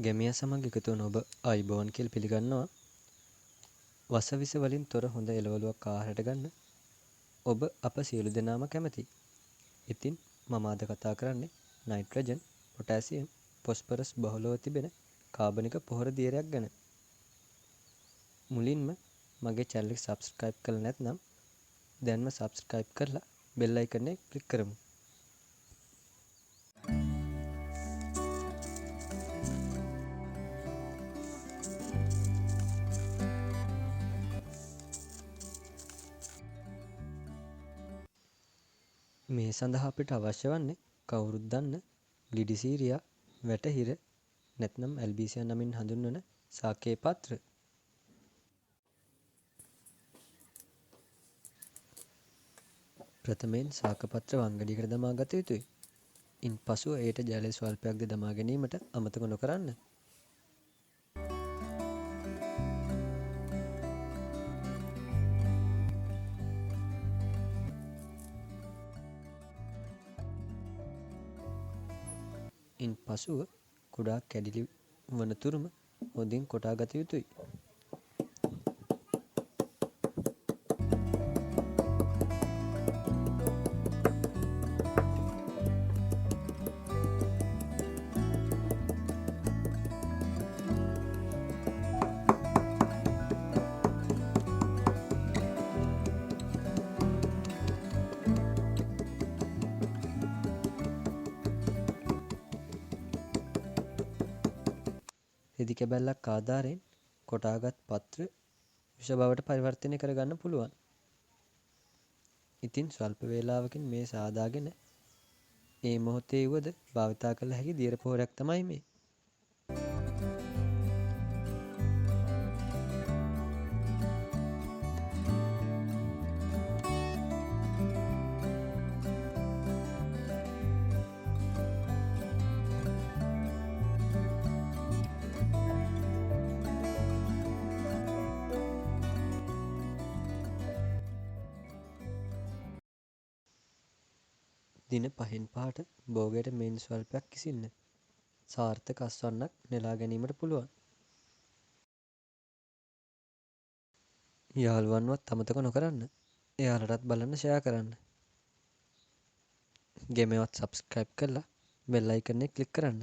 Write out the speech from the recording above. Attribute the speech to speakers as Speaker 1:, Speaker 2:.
Speaker 1: ගමිය සමග එකතු වන ඔබ ආයුබෝවන් කියලා පිළිගන්නවා. වසවිස වලින් තොර හොඳ එළවලුවක් ආහාරයට ගන්න ඔබ අප සියලු දෙනාම කැමතියි. ඉතින් මම අද කතා කරන්නේ නයිට්‍රජන්, පොටෑසියම්, ෆොස්ෆරස් බහුලව තිබෙන කාබනික පොහොර දියරයක් ගැන. මුලින්ම මගේ channel එක subscribe කරලා නැත්නම් දැන්ම subscribe කරලා bell icon එක click කරමු. මේ සඳහා අපිට අවශ්‍ය වන්නේ කවුරුත් දන්න ග්ලිඩිසීරියා, වැටහිර නැත්නම් ඇල්බීසියා නමින් හඳුන්වන සාකේ පත්‍ර. ප්‍රථමයෙන් සාක පත්‍ර වංගඩියකට දමා ගත යුතුයි. ඉන්පසුව එයට ජලය ස්වල්පයක්ද දමා ගැනීමට අමතක නොකරන්න. ඉන්පසුව කුඩා කැඩිලි වනතුරුම හොඳින් කොටා ගත යුතුයි. රෙදි කැබැල්ලක් ආධාරයෙන් කොටාගත් පත්‍ර විෂ බවට පරිවර්තනය කරගන්න පුළුවන්. ඉතින් ස්වල්ප වේලාවකින් මේ සාදාගෙන ඒ මොහොතේ වුවද භාවිතා කළ හැකි දියර පොහොරයක් තමයි මේ. දින 5න් 5ට භෝගයට මෙයින් ස්වල්පයක් කිසින්න සාර්ථක අස්වන්නක් නෙලා ගැනීමට පුළුවන්. යාළුවන්වත් අමතක නොකරන්න. එයාලටත් බලන්න ෂෙයා කරන්න. ගෙමෙවත් subscribe කරලා bell icon එක click කරන්න.